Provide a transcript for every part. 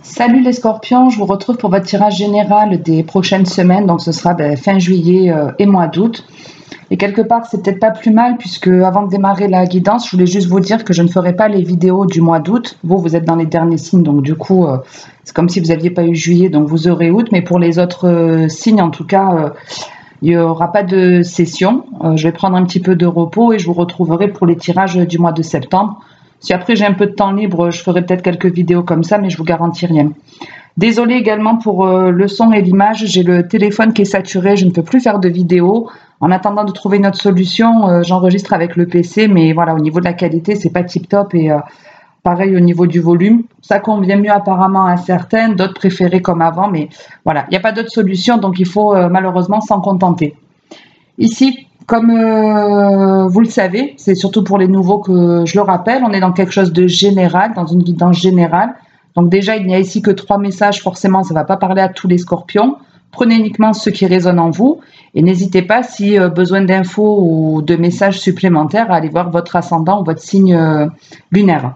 Salut les scorpions, je vous retrouve pour votre tirage général des prochaines semaines, donc ce sera fin juillet et mois d'août. Et quelque part, c'est peut-être pas plus mal puisque avant de démarrer la guidance, je voulais juste vous dire que je ne ferai pas les vidéos du mois d'août. Vous êtes dans les derniers signes, donc du coup, c'est comme si vous n'aviez pas eu juillet, donc vous aurez août. Mais pour les autres signes, en tout cas, il n'y aura pas de session. Je vais prendre un petit peu de repos et je vous retrouverai pour les tirages du mois de septembre. Si après j'ai un peu de temps libre, je ferai peut-être quelques vidéos comme ça, mais je vous garantis rien. Désolée également pour le son et l'image, j'ai le téléphone qui est saturé, je ne peux plus faire de vidéos. En attendant de trouver une autre solution, j'enregistre avec le PC, mais voilà, au niveau de la qualité, c'est pas tip top et pareil au niveau du volume. Ça convient mieux apparemment à certaines, d'autres préférées comme avant, mais voilà, il n'y a pas d'autre solution, donc il faut malheureusement s'en contenter. Ici, comme vous le savez, c'est surtout pour les nouveaux que je le rappelle, on est dans quelque chose de général, dans une guidance générale. Donc déjà, il n'y a ici que 3 messages, forcément, ça ne va pas parler à tous les scorpions. Prenez uniquement ceux qui résonnent en vous et n'hésitez pas, si besoin d'infos ou de messages supplémentaires, à aller voir votre ascendant ou votre signe lunaire.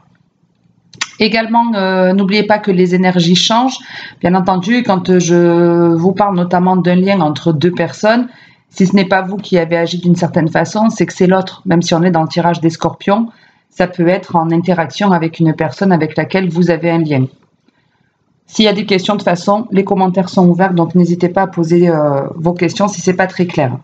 Également, n'oubliez pas que les énergies changent. Bien entendu, quand je vous parle notamment d'un lien entre deux personnes, si ce n'est pas vous qui avez agi d'une certaine façon, c'est que c'est l'autre. Même si on est dans le tirage des scorpions, ça peut être en interaction avec une personne avec laquelle vous avez un lien. S'il y a des questions, de toute façon, les commentaires sont ouverts, donc n'hésitez pas à poser vos questions si ce n'est pas très clair.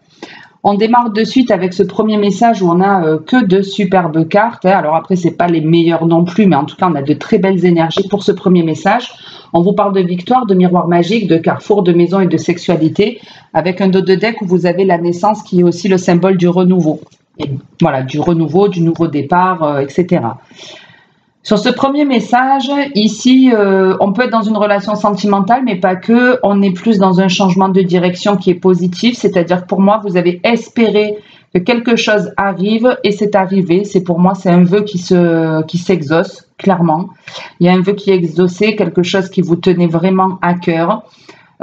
On démarre de suite avec ce premier message où on a que de superbes cartes. Alors après, ce n'est pas les meilleures non plus, mais en tout cas, on a de très belles énergies pour ce premier message. On vous parle de victoire, de miroir magique, de carrefour, de maison et de sexualité, avec un dos de deck où vous avez la naissance qui est aussi le symbole du renouveau. Et voilà, du renouveau, du nouveau départ, etc. Sur ce premier message, ici, on peut être dans une relation sentimentale, mais pas que. On est plus dans un changement de direction qui est positif, c'est-à-dire que pour moi, vous avez espéré que quelque chose arrive et c'est arrivé. C'est pour moi, c'est un vœu qui s'exauce, clairement. Il y a un vœu qui est exaucé, quelque chose qui vous tenait vraiment à cœur.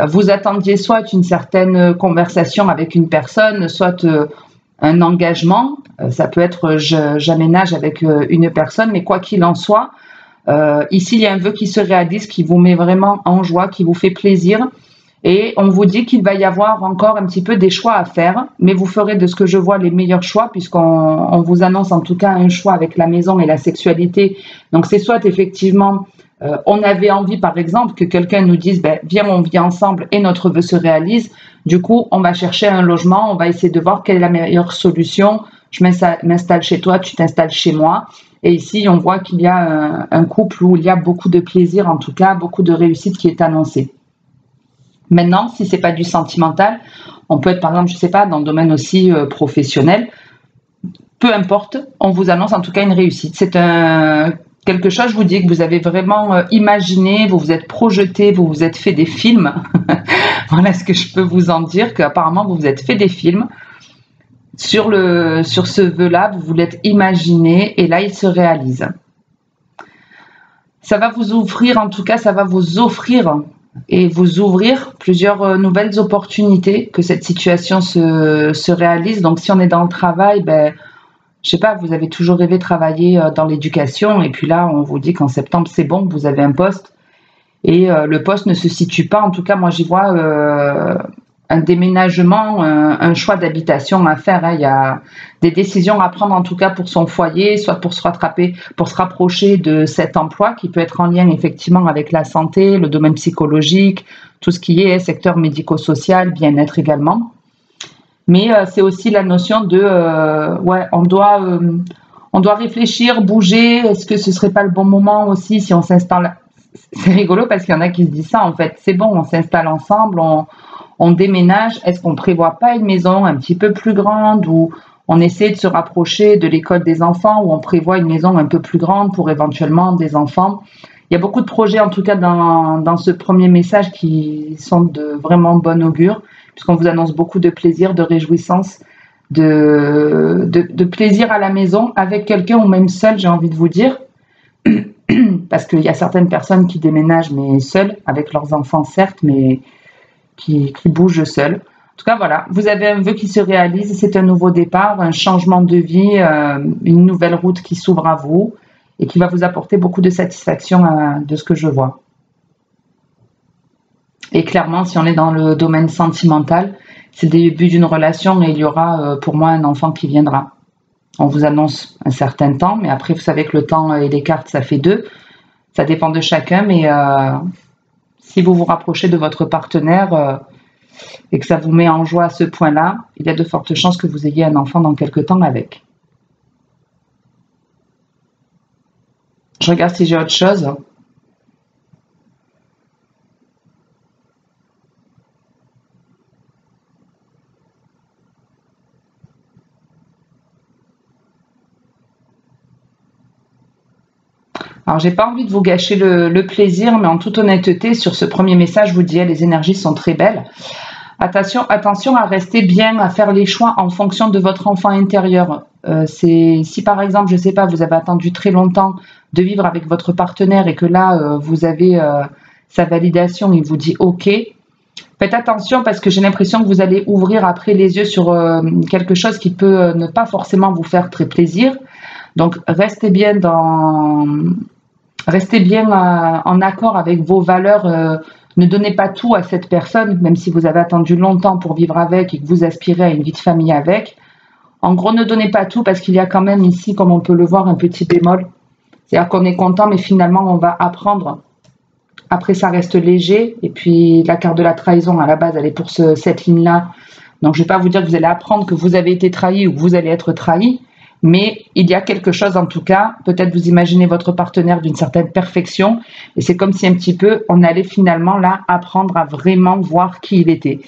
Vous attendiez soit une certaine conversation avec une personne, soit un engagement. Ça peut être j'aménage avec une personne, mais quoi qu'il en soit, ici il y a un vœu qui se réalise, qui vous met vraiment en joie, qui vous fait plaisir. Et on vous dit qu'il va y avoir encore un petit peu des choix à faire, mais vous ferez de ce que je vois les meilleurs choix, puisqu'on vous annonce en tout cas un choix avec la maison et la sexualité. Donc c'est soit effectivement, on avait envie par exemple que quelqu'un nous dise viens on vit ensemble et notre vœu se réalise. Du coup on va chercher un logement, on va essayer de voir quelle est la meilleure solution. Je m'installe chez toi, tu t'installes chez moi. Et ici on voit qu'il y a un couple où il y a beaucoup de plaisir, en tout cas beaucoup de réussite qui est annoncée. Maintenant, si ce n'est pas du sentimental, on peut être par exemple, je ne sais pas, dans le domaine aussi professionnel. Peu importe, on vous annonce en tout cas une réussite. C'est quelque chose, je vous dis, que vous avez vraiment imaginé, vous vous êtes projeté, vous vous êtes fait des films. Voilà ce que je peux vous en dire, qu'apparemment vous vous êtes fait des films. Sur ce vœu-là, vous vous l'êtes imaginé et là, il se réalise. Ça va vous ouvrir, en tout cas, ça va vous offrir et vous ouvrir plusieurs nouvelles opportunités que cette situation se réalise. Donc, si on est dans le travail, je sais pas, vous avez toujours rêvé de travailler dans l'éducation et puis là, on vous dit qu'en septembre, c'est bon, vous avez un poste et le poste ne se situe pas. En tout cas, moi, j'y vois un déménagement, un choix d'habitation à faire. Il y a des décisions à prendre en tout cas pour son foyer, soit pour se rapprocher de cet emploi qui peut être en lien effectivement avec la santé, le domaine psychologique, tout ce qui est secteur médico-social, bien-être également. Mais c'est aussi la notion de on doit réfléchir, bouger. Est-ce que ce serait pas le bon moment aussi si on s'installe? C'est rigolo parce qu'il y en a qui se disent ça en fait. C'est bon, on s'installe ensemble, on déménage. Est-ce qu'on prévoit pas une maison un petit peu plus grande ou on essaie de se rapprocher de l'école des enfants ou on prévoit une maison un peu plus grande pour éventuellement des enfants? Il y a beaucoup de projets en tout cas dans ce premier message qui sont de vraiment bon augure puisqu'on vous annonce beaucoup de plaisir, de réjouissance, de plaisir à la maison avec quelqu'un ou même seul, j'ai envie de vous dire. Parce qu'il y a certaines personnes qui déménagent mais seules, avec leurs enfants certes, mais qui bougent seuls. En tout cas, voilà, vous avez un vœu qui se réalise, c'est un nouveau départ, un changement de vie, une nouvelle route qui s'ouvre à vous et qui va vous apporter beaucoup de satisfaction de ce que je vois. Et clairement, si on est dans le domaine sentimental, c'est le début d'une relation et il y aura pour moi un enfant qui viendra. On vous annonce un certain temps, mais après, vous savez que le temps et les cartes, ça fait deux. Ça dépend de chacun, mais si vous vous rapprochez de votre partenaire et que ça vous met en joie à ce point-là, il y a de fortes chances que vous ayez un enfant dans quelques temps avec. Je regarde si j'ai autre chose. Alors, j'ai pas envie de vous gâcher le plaisir, mais en toute honnêteté, sur ce premier message, je vous dis, les énergies sont très belles. Attention à rester bien, à faire les choix en fonction de votre enfant intérieur. Si par exemple, je ne sais pas, vous avez attendu très longtemps de vivre avec votre partenaire et que là, vous avez sa validation, il vous dit OK, faites attention parce que j'ai l'impression que vous allez ouvrir après les yeux sur quelque chose qui peut ne pas forcément vous faire très plaisir. Donc, restez bien en accord avec vos valeurs. Ne donnez pas tout à cette personne, même si vous avez attendu longtemps pour vivre avec et que vous aspirez à une vie de famille avec. En gros, ne donnez pas tout parce qu'il y a quand même ici, comme on peut le voir, un petit bémol. C'est-à-dire qu'on est content, mais finalement, on va apprendre. Après, ça reste léger. Et puis, la carte de la trahison, à la base, elle est pour cette ligne-là. Donc, je ne vais pas vous dire que vous allez apprendre que vous avez été trahi ou que vous allez être trahi. Mais il y a quelque chose en tout cas, peut-être vous imaginez votre partenaire d'une certaine perfection et c'est comme si un petit peu on allait finalement là apprendre à vraiment voir qui il était.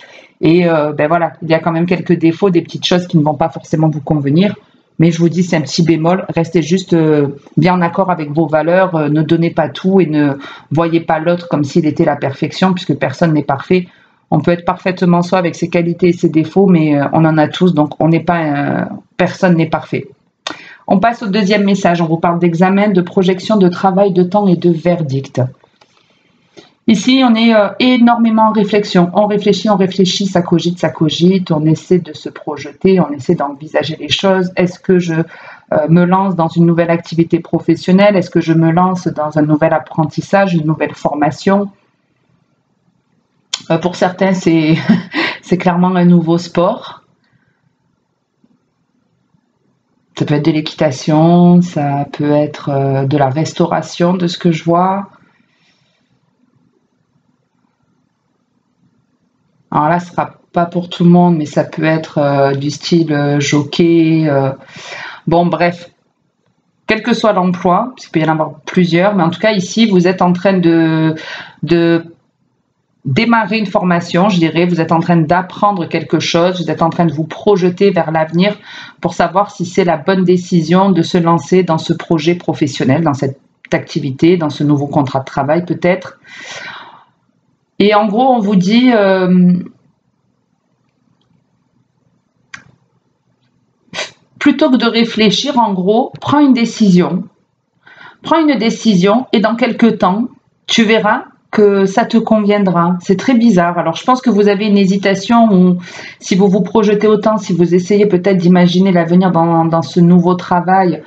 Et ben voilà, il y a quand même quelques défauts, des petites choses qui ne vont pas forcément vous convenir. Mais je vous dis, c'est un petit bémol, restez juste bien en accord avec vos valeurs, ne donnez pas tout et ne voyez pas l'autre comme s'il était la perfection puisque personne n'est parfait. On peut être parfaitement soi avec ses qualités et ses défauts, mais on en a tous, donc on n'est pas, personne n'est parfait. On passe au deuxième message. On vous parle d'examen, de projection, de travail, de temps et de verdict. Ici, on est énormément en réflexion. On réfléchit, ça cogite. On essaie de se projeter, on essaie d'envisager les choses. Est-ce que je me lance dans une nouvelle activité professionnelle? Est-ce que je me lance dans un nouvel apprentissage, une nouvelle formation? Pour certains, c'est clairement un nouveau sport. Ça peut être de l'équitation, ça peut être de la restauration de ce que je vois. Alors là, ce ne sera pas pour tout le monde, mais ça peut être du style jockey. Bon, bref, quel que soit l'emploi, parce qu'il peut y en avoir plusieurs, mais en tout cas ici, vous êtes en train de démarrer une formation, je dirais, vous êtes en train d'apprendre quelque chose, vous êtes en train de vous projeter vers l'avenir pour savoir si c'est la bonne décision de se lancer dans ce projet professionnel, dans cette activité, dans ce nouveau contrat de travail peut-être. Et en gros, on vous dit, plutôt que de réfléchir, en gros, prends une décision et dans quelques temps, tu verras que ça te conviendra. C'est très bizarre. Alors, je pense que vous avez une hésitation ou si vous vous projetez autant, si vous essayez peut-être d'imaginer l'avenir dans ce nouveau travail,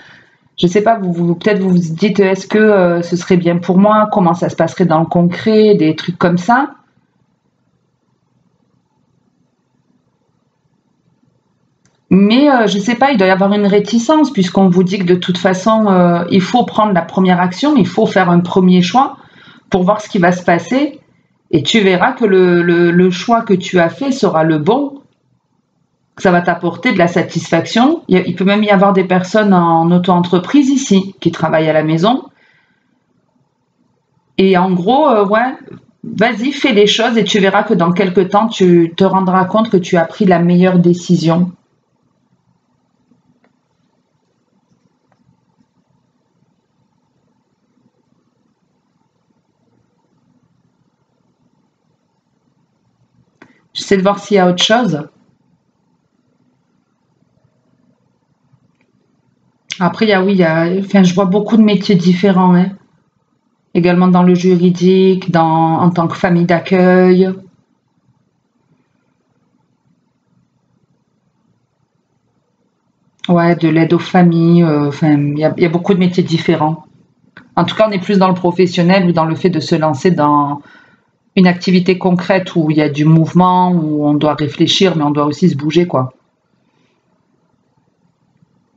je ne sais pas, peut-être vous vous dites, est-ce que ce serait bien pour moi? Comment ça se passerait dans le concret? Des trucs comme ça. Mais je ne sais pas, il doit y avoir une réticence puisqu'on vous dit que de toute façon, il faut prendre la première action, il faut faire un premier choix pour voir ce qui va se passer et tu verras que le choix que tu as fait sera le bon, que ça va t'apporter de la satisfaction. Il peut même y avoir des personnes en auto-entreprise ici qui travaillent à la maison. Et en gros, ouais, vas-y, fais les choses et tu verras que dans quelques temps, tu te rendras compte que tu as pris la meilleure décision. J'essaie de voir s'il y a autre chose. Après, enfin, je vois beaucoup de métiers différents, hein. Également dans le juridique, en tant que famille d'accueil. Ouais, de l'aide aux familles. Enfin, il y a beaucoup de métiers différents. En tout cas, on est plus dans le professionnel ou dans le fait de se lancer une activité concrète où il y a du mouvement, où on doit réfléchir, mais on doit aussi se bouger, quoi.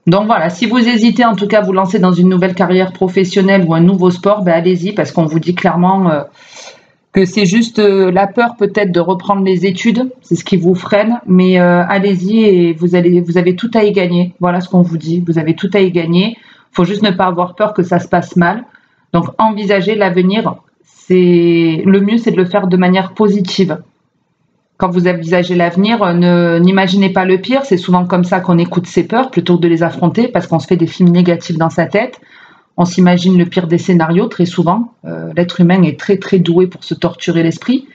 Donc voilà, si vous hésitez en tout cas à vous lancer dans une nouvelle carrière professionnelle ou un nouveau sport, ben allez-y parce qu'on vous dit clairement que c'est juste la peur peut-être de reprendre les études, c'est ce qui vous freine, mais allez-y et vous avez tout à y gagner. Voilà ce qu'on vous dit, vous avez tout à y gagner. Il faut juste ne pas avoir peur que ça se passe mal. Donc envisager l'avenir, le mieux c'est de le faire de manière positive. Quand vous envisagez l'avenir, n'imaginez pas le pire. C'est souvent comme ça qu'on écoute ses peurs plutôt que de les affronter parce qu'on se fait des films négatifs dans sa tête. On s'imagine le pire des scénarios très souvent. L'être humain est très très doué pour se torturer l'esprit.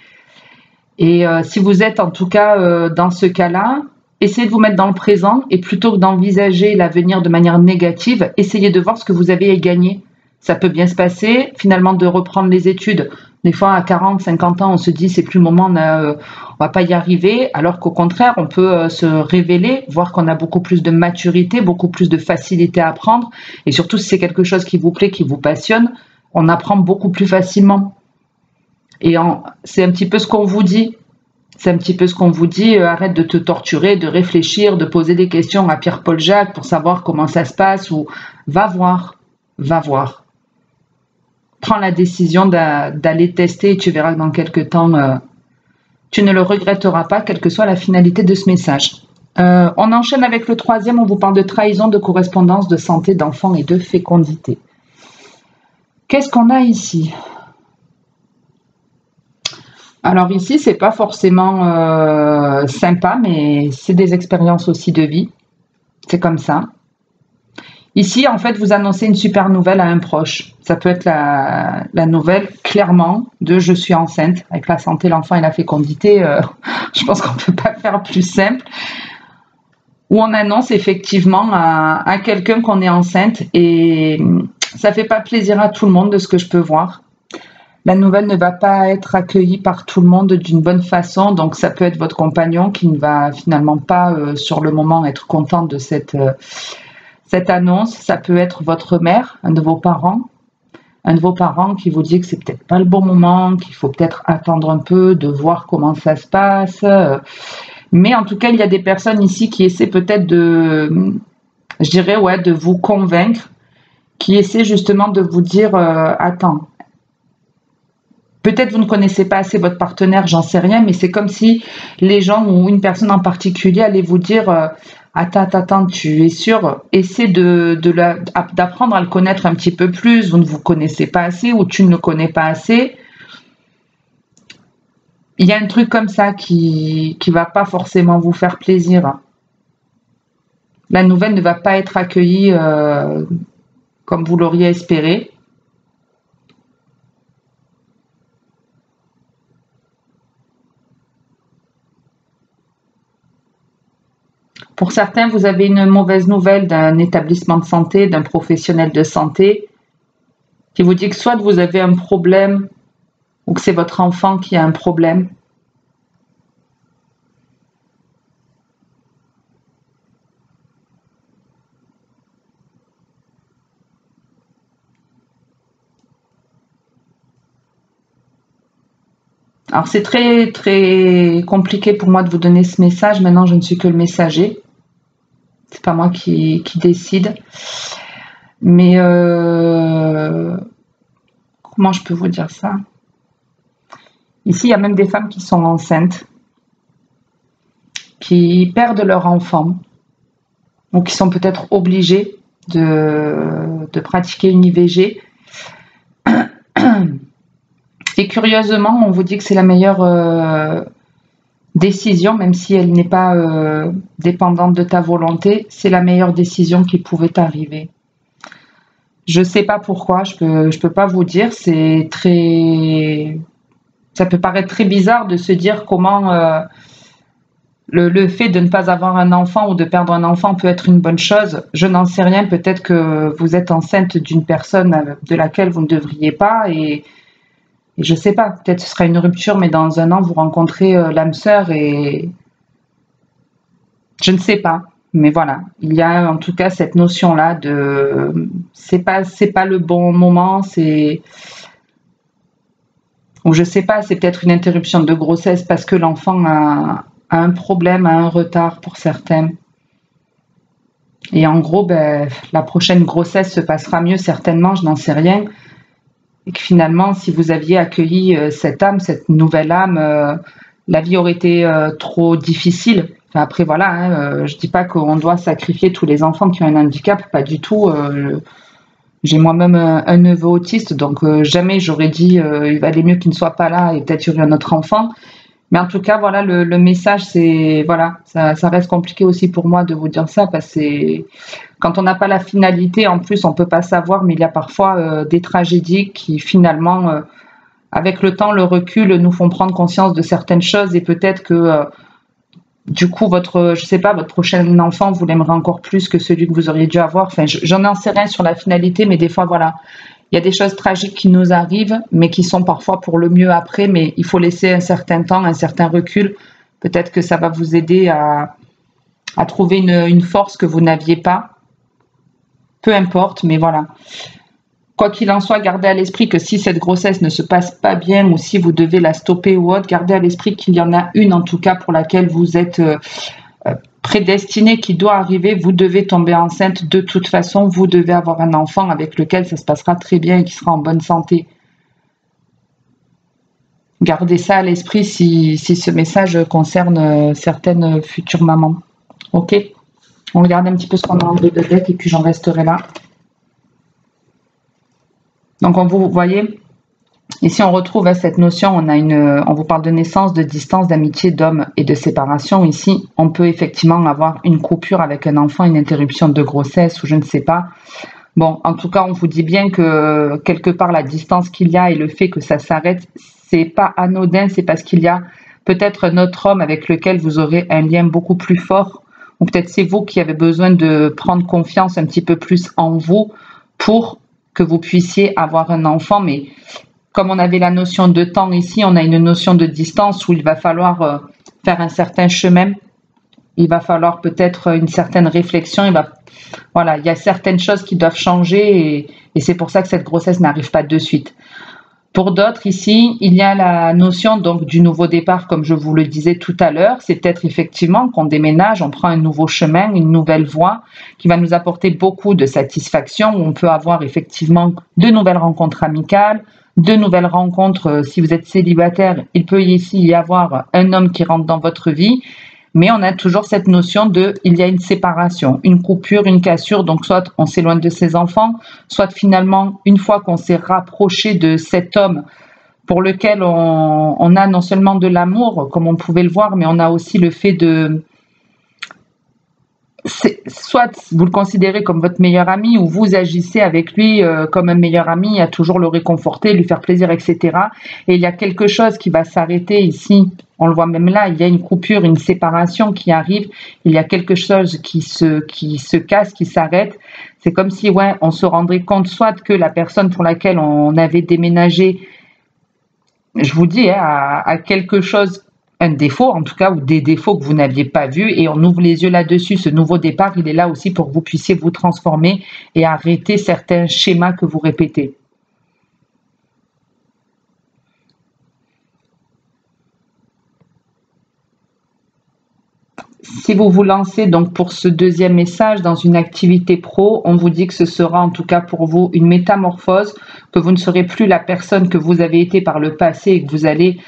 Et si vous êtes en tout cas dans ce cas-là, essayez de vous mettre dans le présent et plutôt que d'envisager l'avenir de manière négative, essayez de voir ce que vous avez à gagner. Ça peut bien se passer, finalement de reprendre les études. Des fois, à 40, 50 ans, on se dit c'est plus le moment, on va pas y arriver, alors qu'au contraire, on peut se révéler, voir qu'on a beaucoup plus de maturité, beaucoup plus de facilité à apprendre. Et surtout, si c'est quelque chose qui vous plaît, qui vous passionne, on apprend beaucoup plus facilement. Et c'est un petit peu ce qu'on vous dit. C'est un petit peu ce qu'on vous dit, arrête de te torturer, de réfléchir, de poser des questions à Pierre-Paul Jacques pour savoir comment ça se passe, ou va voir, va voir. Prends la décision d'aller tester et tu verras que dans quelques temps, tu ne le regretteras pas, quelle que soit la finalité de ce message. On enchaîne avec le troisième, on vous parle de trahison, de correspondance, de santé, d'enfant et de fécondité. Qu'est-ce qu'on a ici? Alors ici, c'est pas forcément sympa, mais c'est des expériences aussi de vie. C'est comme ça. Ici, en fait, vous annoncez une super nouvelle à un proche. Ça peut être la nouvelle, clairement, de je suis enceinte. Avec la santé, l'enfant et la fécondité, je pense qu'on ne peut pas faire plus simple. Où on annonce effectivement à quelqu'un qu'on est enceinte et ça ne fait pas plaisir à tout le monde de ce que je peux voir. La nouvelle ne va pas être accueillie par tout le monde d'une bonne façon. Donc, ça peut être votre compagnon qui ne va finalement pas, sur le moment, être content de cette annonce. Ça peut être votre mère, un de vos parents qui vous dit que c'est peut-être pas le bon moment, qu'il faut peut-être attendre un peu, de voir comment ça se passe. Mais en tout cas, il y a des personnes ici qui essaient peut-être je dirais, ouais, de vous convaincre, qui essaient justement de vous dire, attends, peut-être vous ne connaissez pas assez votre partenaire, j'en sais rien, mais c'est comme si les gens ou une personne en particulier allait vous dire attends, tu es sûr, essaie d'apprendre à le connaître un petit peu plus, vous ne vous connaissez pas assez ou tu ne le connais pas assez. Il y a un truc comme ça qui va pas forcément vous faire plaisir. La nouvelle ne va pas être accueillie comme vous l'auriez espéré. Pour certains, vous avez une mauvaise nouvelle d'un établissement de santé, d'un professionnel de santé, qui vous dit que soit vous avez un problème ou que c'est votre enfant qui a un problème. Alors c'est très très compliqué pour moi de vous donner ce message. Maintenant, je ne suis que le messager. C'est pas moi qui décide. Mais comment je peux vous dire ça? Ici, il y a même des femmes qui sont enceintes, qui perdent leur enfant, ou qui sont peut-être obligées de pratiquer une IVG. Et curieusement, on vous dit que c'est la meilleure décision, même si elle n'est pas dépendante de ta volonté, c'est la meilleure décision qui pouvait arriver. Je ne sais pas pourquoi, je peux pas vous dire, ça peut paraître très bizarre de se dire comment le fait de ne pas avoir un enfant ou de perdre un enfant peut être une bonne chose. Je n'en sais rien, peut-être que vous êtes enceinte d'une personne de laquelle vous ne devriez pas et je ne sais pas, peut-être ce sera une rupture, mais dans un an, vous rencontrez l'âme sœur et je ne sais pas. Mais voilà, il y a en tout cas cette notion-là de c'est pas le bon moment, ou je sais pas, c'est peut-être une interruption de grossesse parce que l'enfant a un problème, a un retard pour certains. Et en gros, ben, la prochaine grossesse se passera mieux certainement, je n'en sais rien. Et que finalement, si vous aviez accueilli cette âme, cette nouvelle âme, la vie aurait été trop difficile. Enfin, après, voilà, hein, je dis pas qu'on doit sacrifier tous les enfants qui ont un handicap, pas du tout. J'ai moi-même un neveu autiste, donc jamais j'aurais dit il valait mieux qu'il ne soit pas là et peut-être il y aurait un autre enfant. Mais en tout cas, voilà, le message, c'est, voilà, ça reste compliqué aussi pour moi de vous dire ça, parce que quand on n'a pas la finalité, en plus, on peut pas savoir, mais il y a parfois des tragédies qui, finalement, avec le temps, le recul, nous font prendre conscience de certaines choses, et peut-être que, du coup, je sais pas, votre prochain enfant, vous l'aimerez encore plus que celui que vous auriez dû avoir. Enfin, j'en sais rien sur la finalité, mais des fois, voilà. Il y a des choses tragiques qui nous arrivent, mais qui sont parfois pour le mieux après, mais il faut laisser un certain temps, un certain recul. Peut-être que ça va vous aider à trouver une force que vous n'aviez pas. Peu importe, mais voilà. Quoi qu'il en soit, gardez à l'esprit que si cette grossesse ne se passe pas bien ou si vous devez la stopper ou autre, gardez à l'esprit qu'il y en a une en tout cas pour laquelle vous êtes prédestiné, qui doit arriver. Vous devez tomber enceinte de toute façon, vous devez avoir un enfant avec lequel ça se passera très bien et qui sera en bonne santé. Gardez ça à l'esprit si ce message concerne certaines futures mamans. Ok, on regarde un petit peu ce qu'on a en deux de deck et puis j'en resterai là. Donc vous voyez, ici on retrouve cette notion, on vous parle de naissance, de distance, d'amitié, d'homme et de séparation. Ici, on peut effectivement avoir une coupure avec un enfant, une interruption de grossesse ou je ne sais pas. Bon, en tout cas, on vous dit bien que quelque part la distance qu'il y a et le fait que ça s'arrête, c'est pas anodin, c'est parce qu'il y a peut-être un autre homme avec lequel vous aurez un lien beaucoup plus fort, ou peut-être c'est vous qui avez besoin de prendre confiance un petit peu plus en vous pour que vous puissiez avoir un enfant. Mais comme on avait la notion de temps ici, on a une notion de distance où il va falloir faire un certain chemin. Il va falloir peut-être une certaine réflexion. Voilà, il y a certaines choses qui doivent changer et c'est pour ça que cette grossesse n'arrive pas de suite. Pour d'autres ici, il y a la notion donc du nouveau départ, comme je vous le disais tout à l'heure. C'est peut-être effectivement qu'on déménage, on prend un nouveau chemin, une nouvelle voie qui va nous apporter beaucoup de satisfaction, où on peut avoir effectivement de nouvelles rencontres amicales, de nouvelles rencontres. Si vous êtes célibataire, il peut ici y avoir un homme qui rentre dans votre vie. Mais on a toujours cette notion il y a une séparation, une coupure, une cassure. Donc soit on s'éloigne de ses enfants, soit finalement, une fois qu'on s'est rapproché de cet homme pour lequel on a non seulement de l'amour, comme on pouvait le voir, mais on a aussi le fait soit vous le considérez comme votre meilleur ami ou vous agissez avec lui comme un meilleur ami, à toujours le réconforter, lui faire plaisir, etc. Et il y a quelque chose qui va s'arrêter ici. On le voit même là, il y a une coupure, une séparation qui arrive. Il y a quelque chose qui se casse, qui s'arrête. C'est comme si on se rendrait compte soit que la personne pour laquelle on avait déménagé, je vous dis, a quelque chose, un défaut en tout cas, ou des défauts que vous n'aviez pas vus, et on ouvre les yeux là-dessus. Ce nouveau départ, il est là aussi pour que vous puissiez vous transformer et arrêter certains schémas que vous répétez. Si vous vous lancez donc pour ce deuxième message dans une activité pro, on vous dit que ce sera en tout cas pour vous une métamorphose, que vous ne serez plus la personne que vous avez été par le passé et que vous allez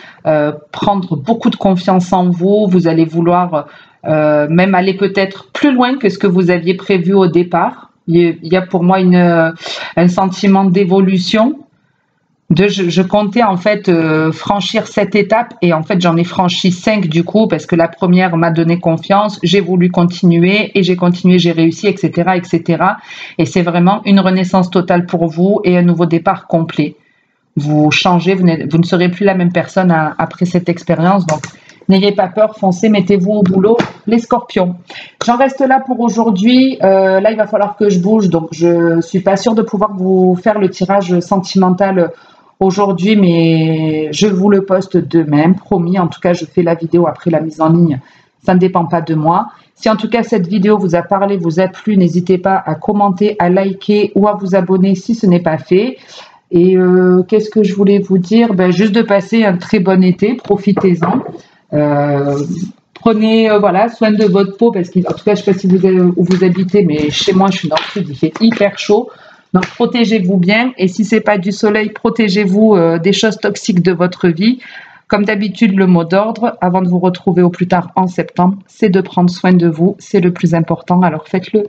prendre beaucoup de confiance en vous, vous allez vouloir même aller peut-être plus loin que ce que vous aviez prévu au départ. Il y a pour moi un sentiment d'évolution. Je comptais en fait franchir 7 étapes et en fait j'en ai franchi 5 du coup, parce que la première m'a donné confiance, j'ai voulu continuer et j'ai continué, j'ai réussi, etc., etc. Et c'est vraiment une renaissance totale pour vous et un nouveau départ complet. Vous changez, vous ne serez plus la même personne après cette expérience. Donc n'ayez pas peur, foncez, mettez-vous au boulot, les scorpions. J'en reste là pour aujourd'hui. Là il va falloir que je bouge, donc je suis pas sûre de pouvoir vous faire le tirage sentimental aujourd'hui, mais je vous le poste demain, promis. En tout cas, je fais la vidéo après la mise en ligne. Ça ne dépend pas de moi. Si en tout cas cette vidéo vous a parlé, vous a plu, n'hésitez pas à commenter, à liker ou à vous abonner si ce n'est pas fait. Et qu'est-ce que je voulais vous dire? Ben, juste de passer un très bon été, profitez-en. Prenez voilà, soin de votre peau, parce qu'en tout cas, je ne sais pas si vous où vous habitez, mais chez moi, je suis dans le sud, il fait hyper chaud. Donc, protégez-vous bien. Et si ce n'est pas du soleil, protégez-vous des choses toxiques de votre vie. Comme d'habitude, le mot d'ordre, avant de vous retrouver au plus tard en septembre, c'est de prendre soin de vous. C'est le plus important, alors faites-le.